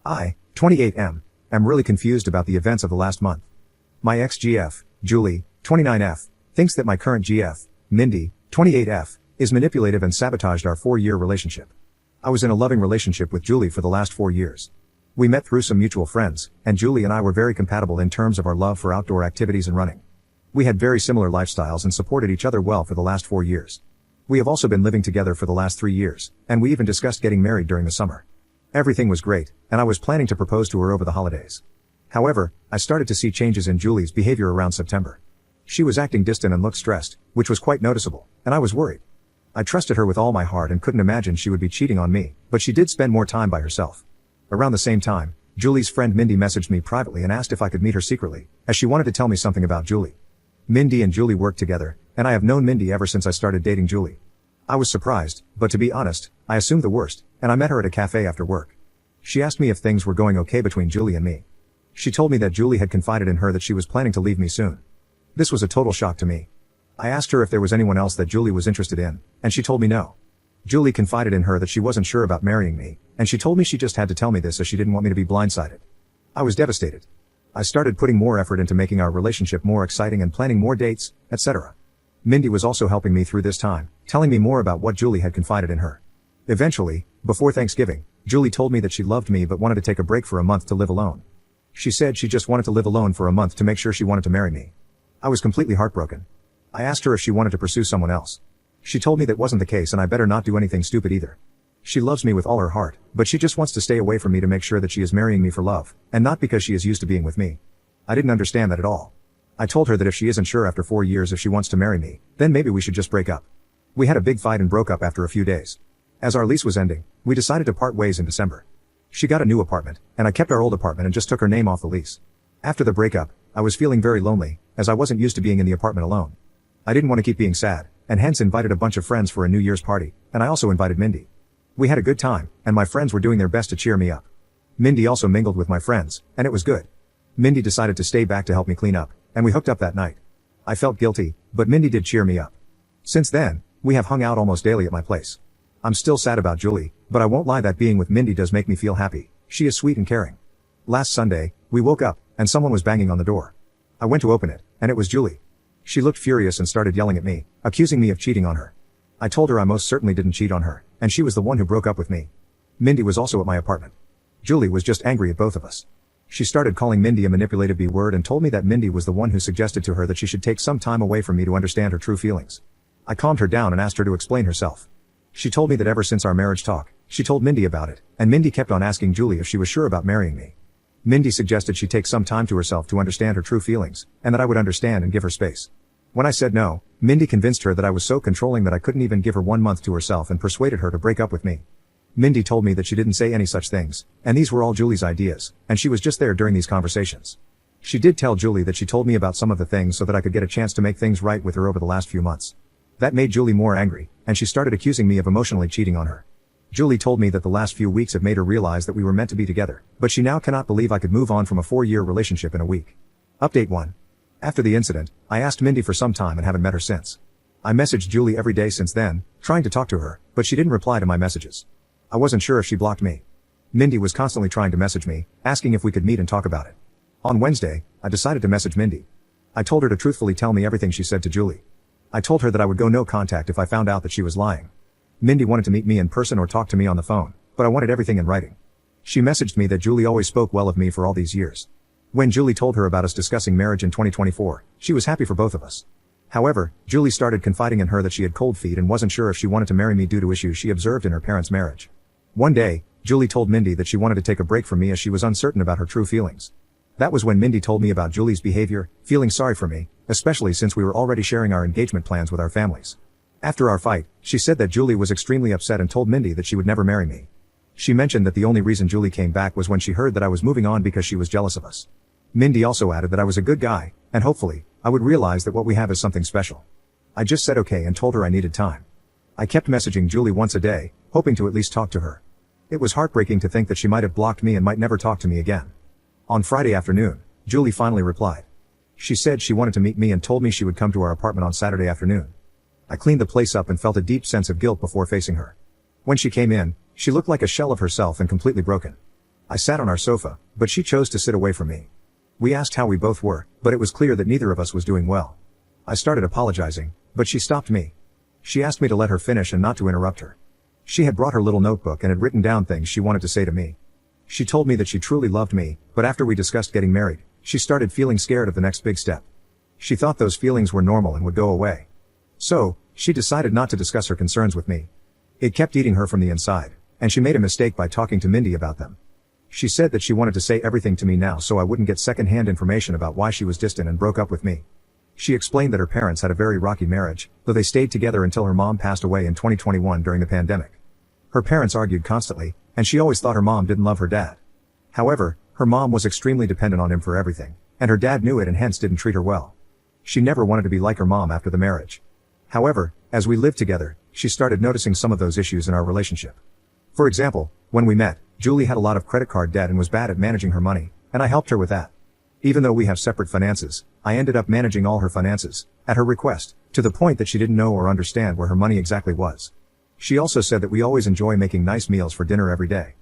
I, 28M, am really confused about the events of the last month. My ex-GF, Julie, 29F, thinks that my current GF, Mindy, 28F, is manipulative and sabotaged our 4-year relationship. I was in a loving relationship with Julie for the last 4 years. We met through some mutual friends, and Julie and I were very compatible in terms of our love for outdoor activities and running. We had very similar lifestyles and supported each other well for the last 4 years. We have also been living together for the last 3 years, and we even discussed getting married during the summer. Everything was great, and I was planning to propose to her over the holidays. However, I started to see changes in Julie's behavior around September. She was acting distant and looked stressed, which was quite noticeable, and I was worried. I trusted her with all my heart and couldn't imagine she would be cheating on me, but she did spend more time by herself. Around the same time, Julie's friend Mindy messaged me privately and asked if I could meet her secretly, as she wanted to tell me something about Julie. Mindy and Julie worked together, and I have known Mindy ever since I started dating Julie. I was surprised, but to be honest, I assumed the worst, and I met her at a cafe after work. She asked me if things were going okay between Julie and me. She told me that Julie had confided in her that she was planning to leave me soon. This was a total shock to me. I asked her if there was anyone else that Julie was interested in, and she told me no. Julie confided in her that she wasn't sure about marrying me, and she told me she just had to tell me this as she didn't want me to be blindsided. I was devastated. I started putting more effort into making our relationship more exciting and planning more dates, etc. Mindy was also helping me through this time, telling me more about what Julie had confided in her. Eventually, before Thanksgiving, Julie told me that she loved me but wanted to take a break for a month to live alone. She said she just wanted to live alone for a month to make sure she wanted to marry me. I was completely heartbroken. I asked her if she wanted to pursue someone else. She told me that wasn't the case and I better not do anything stupid either. She loves me with all her heart, but she just wants to stay away from me to make sure that she is marrying me for love, and not because she is used to being with me. I didn't understand that at all. I told her that if she isn't sure after 4 years if she wants to marry me, then maybe we should just break up. We had a big fight and broke up after a few days. As our lease was ending, we decided to part ways in December. She got a new apartment, and I kept our old apartment and just took her name off the lease. After the breakup, I was feeling very lonely, as I wasn't used to being in the apartment alone. I didn't want to keep being sad, and hence invited a bunch of friends for a New Year's party, and I also invited Mindy. We had a good time, and my friends were doing their best to cheer me up. Mindy also mingled with my friends, and it was good. Mindy decided to stay back to help me clean up, and we hooked up that night. I felt guilty, but Mindy did cheer me up. Since then, we have hung out almost daily at my place. I'm still sad about Julie, but I won't lie that being with Mindy does make me feel happy. She is sweet and caring. Last Sunday, we woke up, and someone was banging on the door. I went to open it, and it was Julie. She looked furious and started yelling at me, accusing me of cheating on her. I told her I most certainly didn't cheat on her, and she was the one who broke up with me. Mindy was also at my apartment. Julie was just angry at both of us. She started calling Mindy a manipulative B-word and told me that Mindy was the one who suggested to her that she should take some time away from me to understand her true feelings. I calmed her down and asked her to explain herself. She told me that ever since our marriage talk, she told Mindy about it, and Mindy kept on asking Julie if she was sure about marrying me. Mindy suggested she take some time to herself to understand her true feelings, and that I would understand and give her space. When I said no, Mindy convinced her that I was so controlling that I couldn't even give her 1 month to herself and persuaded her to break up with me. Mindy told me that she didn't say any such things, and these were all Julie's ideas, and she was just there during these conversations. She did tell Julie that she told me about some of the things so that I could get a chance to make things right with her over the last few months. That made Julie more angry, and she started accusing me of emotionally cheating on her. Julie told me that the last few weeks have made her realize that we were meant to be together, but she now cannot believe I could move on from a 4-year relationship in a week. Update 1. After the incident, I asked Mindy for some time and haven't met her since. I messaged Julie every day since then, trying to talk to her, but she didn't reply to my messages. I wasn't sure if she blocked me. Mindy was constantly trying to message me, asking if we could meet and talk about it. On Wednesday, I decided to message Mindy. I told her to truthfully tell me everything she said to Julie. I told her that I would go no contact if I found out that she was lying. Mindy wanted to meet me in person or talk to me on the phone, but I wanted everything in writing. She messaged me that Julie always spoke well of me for all these years. When Julie told her about us discussing marriage in 2024, she was happy for both of us. However, Julie started confiding in her that she had cold feet and wasn't sure if she wanted to marry me due to issues she observed in her parents' marriage. One day, Julie told Mindy that she wanted to take a break from me as she was uncertain about her true feelings. That was when Mindy told me about Julie's behavior, feeling sorry for me, especially since we were already sharing our engagement plans with our families. After our fight, she said that Julie was extremely upset and told Mindy that she would never marry me. She mentioned that the only reason Julie came back was when she heard that I was moving on because she was jealous of us. Mindy also added that I was a good guy, and hopefully, I would realize that what we have is something special. I just said okay and told her I needed time. I kept messaging Julie once a day, hoping to at least talk to her. It was heartbreaking to think that she might have blocked me and might never talk to me again. On Friday afternoon, Julie finally replied. She said she wanted to meet me and told me she would come to our apartment on Saturday afternoon. I cleaned the place up and felt a deep sense of guilt before facing her. When she came in, she looked like a shell of herself and completely broken. I sat on our sofa, but she chose to sit away from me. We asked how we both were, but it was clear that neither of us was doing well. I started apologizing, but she stopped me. She asked me to let her finish and not to interrupt her. She had brought her little notebook and had written down things she wanted to say to me. She told me that she truly loved me, but after we discussed getting married, she started feeling scared of the next big step. She thought those feelings were normal and would go away. So, she decided not to discuss her concerns with me. It kept eating her from the inside, and she made a mistake by talking to Mindy about them. She said that she wanted to say everything to me now so I wouldn't get second-hand information about why she was distant and broke up with me. She explained that her parents had a very rocky marriage, though they stayed together until her mom passed away in 2021 during the pandemic. Her parents argued constantly, and she always thought her mom didn't love her dad. However, her mom was extremely dependent on him for everything, and her dad knew it and hence didn't treat her well. She never wanted to be like her mom after the marriage. However, as we lived together, she started noticing some of those issues in our relationship. For example, when we met, Julie had a lot of credit card debt and was bad at managing her money, and I helped her with that. Even though we have separate finances, I ended up managing all her finances, at her request, to the point that she didn't know or understand where her money exactly was. She also said that we always enjoy making nice meals for dinner every day.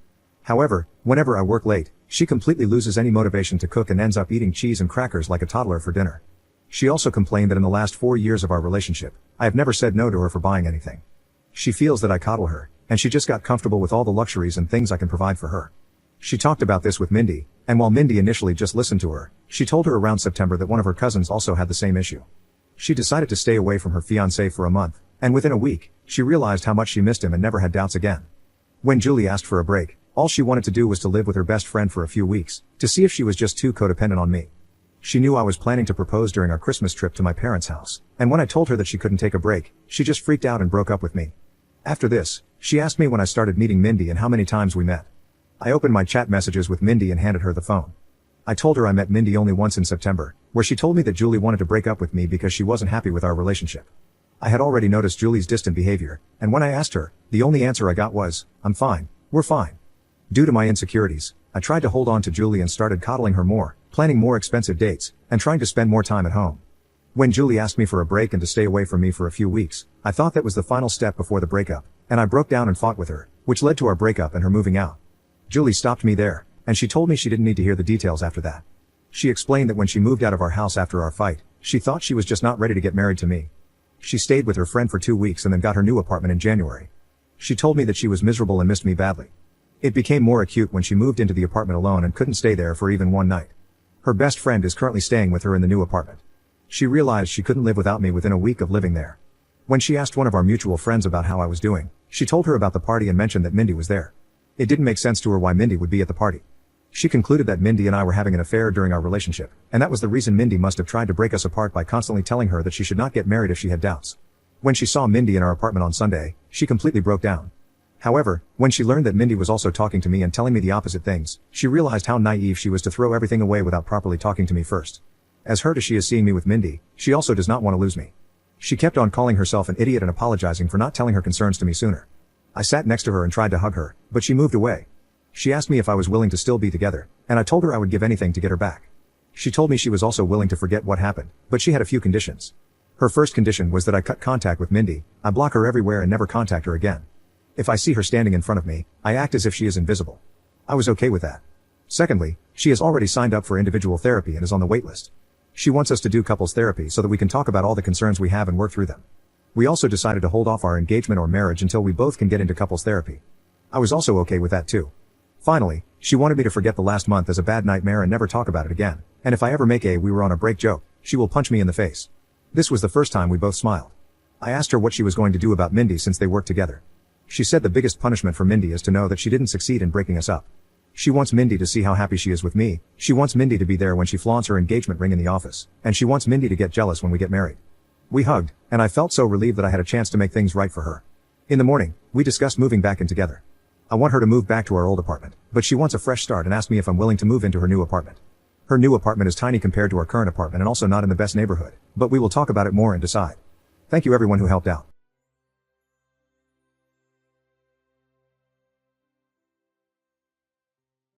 However, whenever I work late, she completely loses any motivation to cook and ends up eating cheese and crackers like a toddler for dinner. She also complained that in the last 4 years of our relationship, I have never said no to her for buying anything. She feels that I coddle her, and she just got comfortable with all the luxuries and things I can provide for her. She talked about this with Mindy, and while Mindy initially just listened to her, she told her around September that one of her cousins also had the same issue. She decided to stay away from her fiancé for a month, and within a week, she realized how much she missed him and never had doubts again. When Julie asked for a break, all she wanted to do was to live with her best friend for a few weeks, to see if she was just too codependent on me. She knew I was planning to propose during our Christmas trip to my parents' house, and when I told her that she couldn't take a break, she just freaked out and broke up with me. After this, she asked me when I started meeting Mindy and how many times we met. I opened my chat messages with Mindy and handed her the phone. I told her I met Mindy only once in September, where she told me that Julie wanted to break up with me because she wasn't happy with our relationship. I had already noticed Julie's distant behavior, and when I asked her, the only answer I got was, "I'm fine, we're fine." Due to my insecurities, I tried to hold on to Julie and started coddling her more, planning more expensive dates, and trying to spend more time at home. When Julie asked me for a break and to stay away from me for a few weeks, I thought that was the final step before the breakup, and I broke down and fought with her, which led to our breakup and her moving out. Julie stopped me there, and she told me she didn't need to hear the details after that. She explained that when she moved out of our house after our fight, she thought she was just not ready to get married to me. She stayed with her friend for 2 weeks and then got her new apartment in January. She told me that she was miserable and missed me badly. It became more acute when she moved into the apartment alone and couldn't stay there for even one night. Her best friend is currently staying with her in the new apartment. She realized she couldn't live without me within a week of living there. When she asked one of our mutual friends about how I was doing, she told her about the party and mentioned that Mindy was there. It didn't make sense to her why Mindy would be at the party. She concluded that Mindy and I were having an affair during our relationship, and that was the reason Mindy must have tried to break us apart by constantly telling her that she should not get married if she had doubts. When she saw Mindy in our apartment on Sunday, she completely broke down. However, when she learned that Mindy was also talking to me and telling me the opposite things, she realized how naive she was to throw everything away without properly talking to me first. As hurt as she is seeing me with Mindy, she also does not want to lose me. She kept on calling herself an idiot and apologizing for not telling her concerns to me sooner. I sat next to her and tried to hug her, but she moved away. She asked me if I was willing to still be together, and I told her I would give anything to get her back. She told me she was also willing to forget what happened, but she had a few conditions. Her first condition was that I cut contact with Mindy, I block her everywhere and never contact her again. If I see her standing in front of me, I act as if she is invisible. I was okay with that. Secondly, she has already signed up for individual therapy and is on the wait list. She wants us to do couples therapy so that we can talk about all the concerns we have and work through them. We also decided to hold off our engagement or marriage until we both can get into couples therapy. I was also okay with that too. Finally, she wanted me to forget the last month as a bad nightmare and never talk about it again, and if I ever make a "we were on a break" joke, she will punch me in the face. This was the first time we both smiled. I asked her what she was going to do about Mindy since they worked together. She said the biggest punishment for Mindy is to know that she didn't succeed in breaking us up. She wants Mindy to see how happy she is with me, she wants Mindy to be there when she flaunts her engagement ring in the office, and she wants Mindy to get jealous when we get married. We hugged, and I felt so relieved that I had a chance to make things right for her. In the morning, we discussed moving back in together. I want her to move back to our old apartment, but she wants a fresh start and asked me if I'm willing to move into her new apartment. Her new apartment is tiny compared to our current apartment and also not in the best neighborhood, but we will talk about it more and decide. Thank you everyone who helped out.